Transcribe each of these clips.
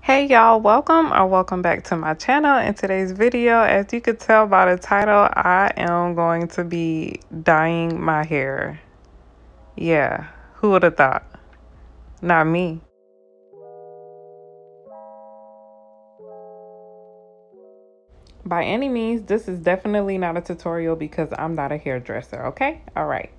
Hey y'all, welcome back to my channel. In today's video, as you could tell by the title, I am going to be dyeing my hair. Yeah, who would have thought? Not me. By any means, this is definitely not a tutorial because I'm not a hairdresser, okay? All right.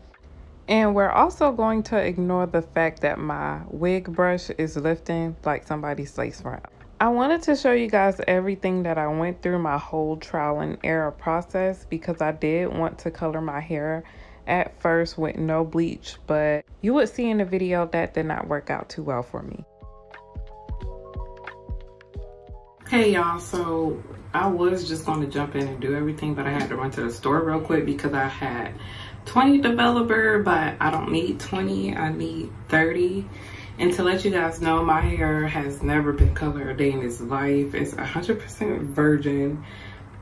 And we're also going to ignore the fact that my wig brush is lifting like somebody's lace front. I wanted to show you guys everything that I went through, my whole trial and error process, because I did want to color my hair at first with no bleach, but you would see in the video that did not work out too well for me. Hey y'all, so I was just going to jump in and do everything, but I had to run to the store real quick because I had 20 developer, but I don't need 20, I need 30. And to let you guys know, my hair has never been colored a day in its life. It's 100% virgin.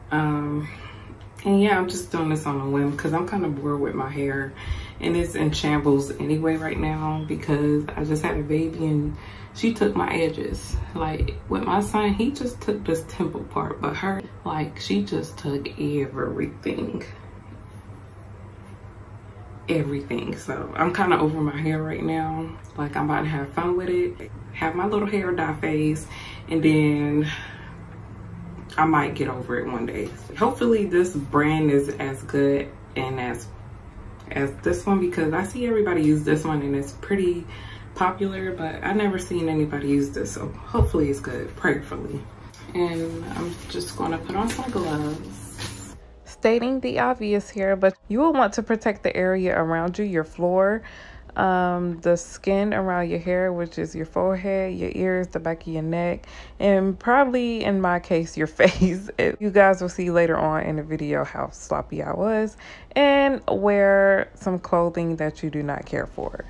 And yeah, I'm just doing this on a whim because I'm kind of bored with my hair. And it's in shambles anyway right now because I just had a baby and she took my edges. Like with my son, he just took this temple part, but her, like, she just took everything. So I'm kind of over my hair right now. Like, I'm about to have fun with it, have my little hair dye phase, and then I might get over it one day. Hopefully this brand is as good and as this one, because I see everybody use this one and it's pretty popular, but I never seen anybody use this, so hopefully it's good, prayerfully. And I'm just gonna put on some gloves. Stating the obvious here, but you will want to protect the area around you, your floor, the skin around your hair, which is your forehead, your ears, the back of your neck, and probably in my case your face. You guys will see later on in the video how sloppy I was, and wear some clothing that you do not care for.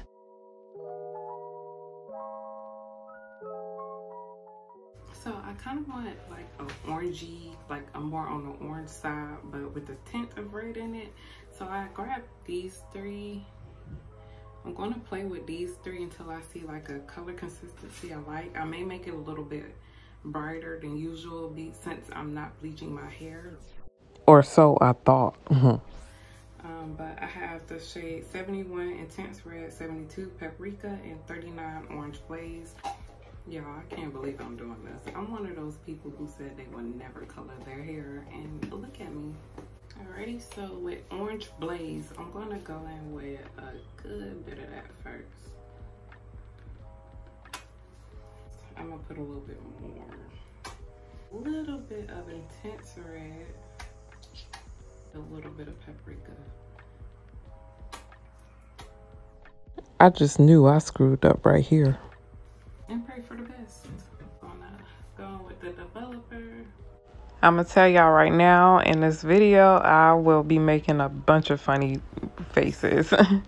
So I kind of want like an orangey, like I'm more on the orange side, but with a tint of red in it. So I grabbed these three. I'm going to play with these three until I see like a color consistency I like. I may make it a little bit brighter than usual since I'm not bleaching my hair. Or so I thought. But I have the shade 71 Intense Red, 72 Paprika, and 39 Orange Blaze. Y'all, I can't believe I'm doing this. I'm one of those people who said they would never color their hair, and look at me. Alrighty, so with Orange Blaze, I'm gonna go in with a good bit of that first. I'm gonna put a little bit more. A little bit of Intense Red. A little bit of Paprika. I just knew I screwed up right here. And pray for the best. Gonna go with the developer. I'm gonna tell y'all right now, in this video, I will be making a bunch of funny faces. The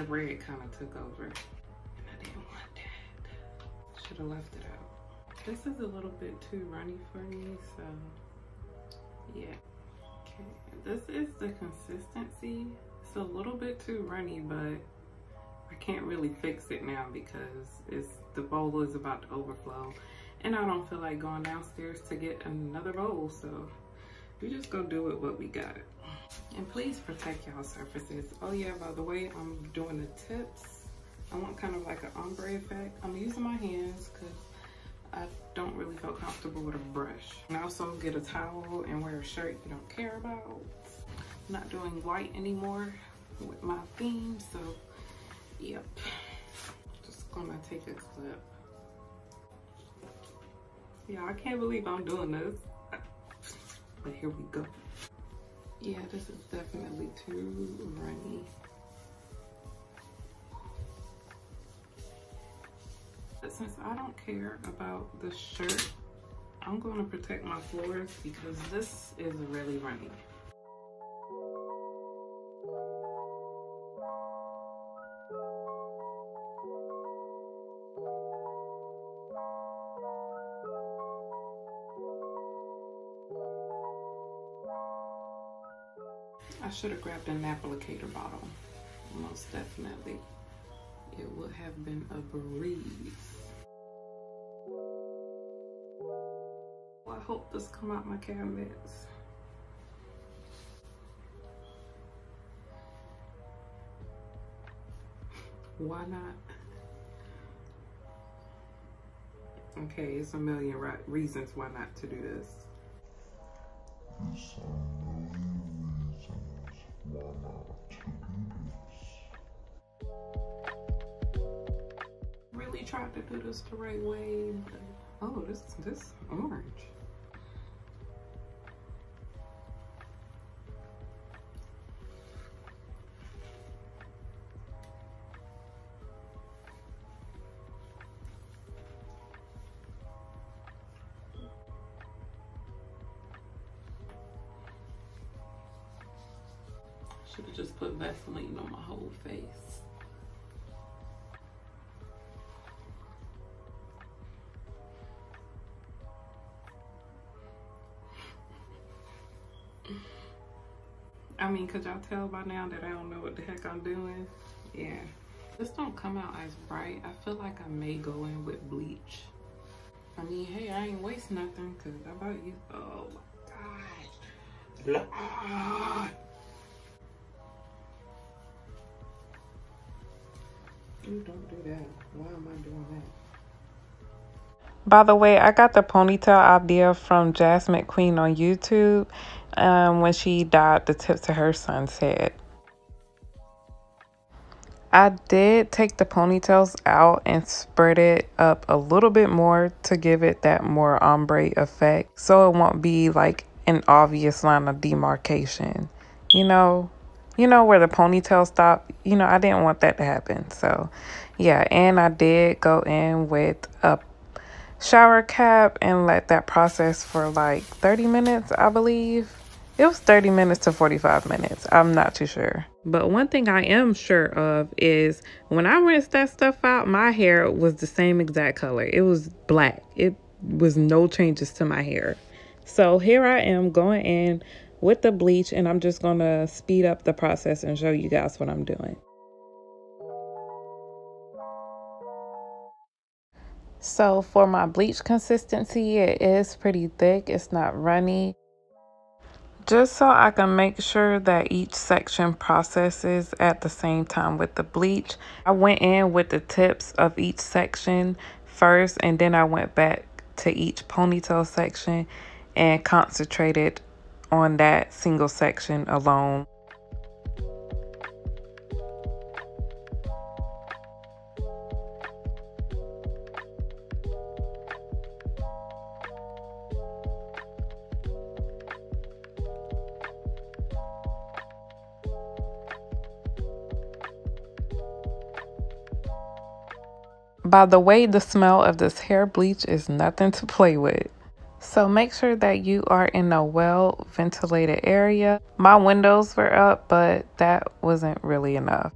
red kind of took over, and I didn't want that. Should have left it out. This is a little bit too runny for me, so yeah. Okay, this is the consistency. It's a little bit too runny, but I can't really fix it now because the bowl is about to overflow, and I don't feel like going downstairs to get another bowl, so we just gonna do it what we got. And please protect y'all surfaces. Oh yeah, by the way, I'm doing the tips. I want kind of like an ombre effect. I'm using my hands because I don't really feel comfortable with a brush. And also get a towel and wear a shirt you don't care about. I'm not doing white anymore with my theme, so yep. Just gonna take a clip. Yeah, I can't believe I'm doing this. But here we go. Yeah, this is definitely too runny. But since I don't care about the shirt, I'm gonna protect my floors because this is really runny. I should have grabbed an applicator bottle. most definitely it would have been a breeze. Well, I hope this come out my cabinets. Why not? Okay, it's a million reasons why not to do this. It's a million reasons why not to do this. Really tried to do this the right way. But, oh, this orange. Should have just put Vaseline on my whole face. I mean, could y'all tell by now that I don't know what the heck I'm doing? Yeah. This don't come out as bright. I feel like I may go in with bleach. I mean, hey, I ain't waste nothing because I about you. Oh my gosh. You don't do that. Why am I doing that? By the way, I got the ponytail idea from Jasmine Queen on YouTube when she dyed the tips of her son's head. I did take the ponytails out and spread it up a little bit more to give it that more ombre effect, so it won't be like an obvious line of demarcation. You know where the ponytail stop? You know, I didn't want that to happen. So yeah, and I did go in with a shower cap and let that process for like 30 minutes, I believe. It was 30 minutes to 45 minutes. I'm not too sure. But one thing I am sure of is when I rinsed that stuff out, my hair was the same exact color. It was black. It was no changes to my hair. So here I am going in with the bleach, and I'm just going to speed up the process and show you guys what I'm doing. So for my bleach consistency, it is pretty thick. It's not runny. Just so I can make sure that each section processes at the same time with the bleach, I went in with the tips of each section first, and then I went back to each ponytail section and concentrated on that single section alone. By the way, the smell of this hair bleach is nothing to play with. So make sure that you are in a well ventilated area. My windows were up, but that wasn't really enough.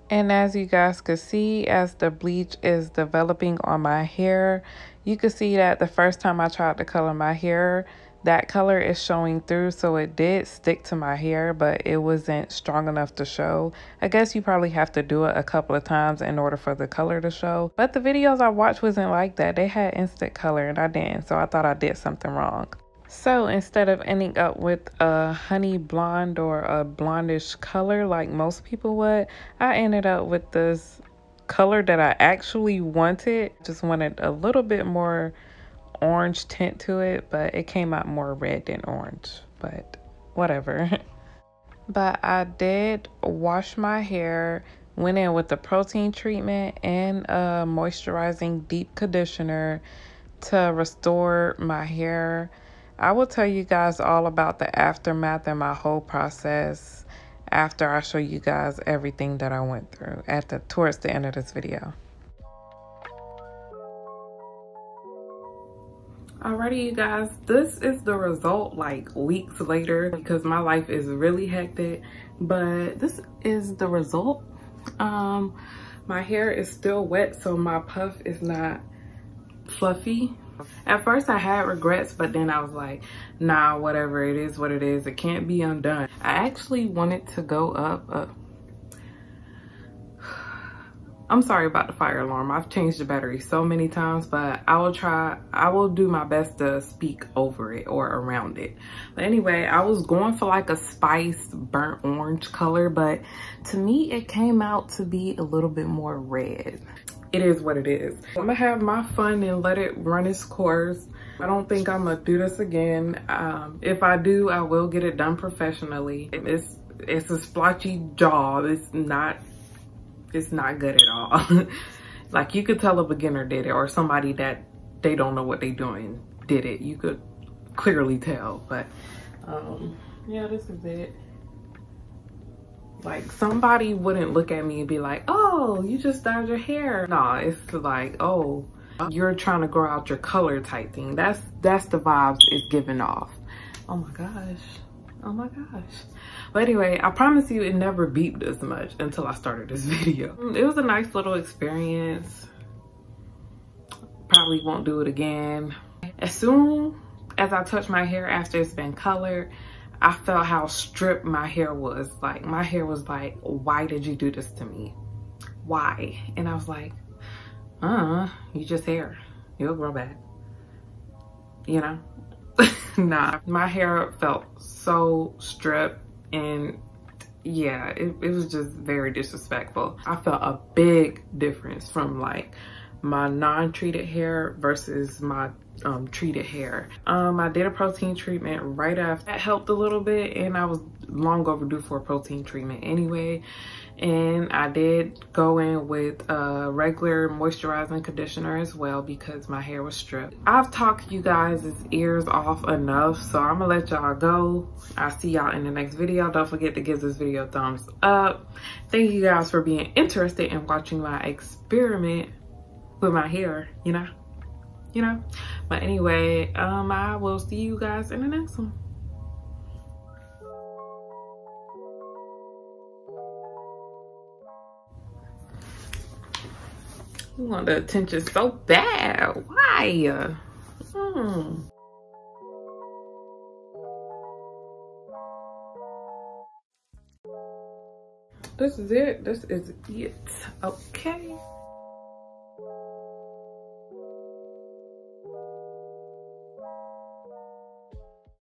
And as you guys could see, as the bleach is developing on my hair, you could see that the first time I tried to color my hair, that color is showing through, so it did stick to my hair, but it wasn't strong enough to show. I guess you probably have to do it a couple of times in order for the color to show. But the videos I watched wasn't like that. They had instant color and I didn't, so I thought I did something wrong. So instead of ending up with a honey blonde or a blondish color like most people would, I ended up with this color that I actually wanted. Just wanted a little bit more orange tint to it, but it came out more red than orange, but whatever. But I did wash my hair, went in with the protein treatment and a moisturizing deep conditioner to restore my hair. I will tell you guys all about the aftermath and my whole process after I show you guys everything that I went through towards the end of this video. Alrighty, you guys, this is the result like weeks later because my life is really hectic, but this is the result. My hair is still wet, so my puff is not fluffy. At first I had regrets, but then I was like, nah, whatever, it is what it is. It can't be undone. I actually wanted to go up. I'm sorry about the fire alarm. I've changed the battery so many times, but I will do my best to speak over it or around it. But anyway, I was going for like a spiced burnt orange color, but to me it came out to be a little bit more red. It is what it is. I'm gonna have my fun and let it run its course. I don't think I'm gonna do this again. If I do, I will get it done professionally. It's a splotchy jaw. It's not good at all. Like, you could tell a beginner did it, or somebody that they don't know what they're doing did it. You could clearly tell, but yeah, this is it. Like, somebody wouldn't look at me and be like, oh, you just dyed your hair. No, it's like, oh, you're trying to grow out your color type thing. That's the vibes it's giving off. Oh my gosh. Oh my gosh. But anyway, I promise you it never beeped as much until I started this video. It was a nice little experience. Probably won't do it again. As soon as I touched my hair after it's been colored, I felt how stripped my hair was. Like, my hair was like, why did you do this to me? Why? And I was like, you just hair. You'll grow back. You know? Nah, my hair felt so stripped, and yeah, it was just very disrespectful. I felt a big difference from like my non-treated hair versus my treated hair. I did a protein treatment right after. That helped a little bit, and I was long overdue for a protein treatment anyway. And I did go in with a regular moisturizing conditioner as well because my hair was stripped. I've talked you guys' ears off enough, so I'm gonna let y'all go. I'll see y'all in the next video. Don't forget to give this video a thumbs up. Thank you guys for being interested in watching my experiment with my hair, you know? But anyway, I will see you guys in the next one. You want the attention so bad. Why? This is it. This is it. Okay.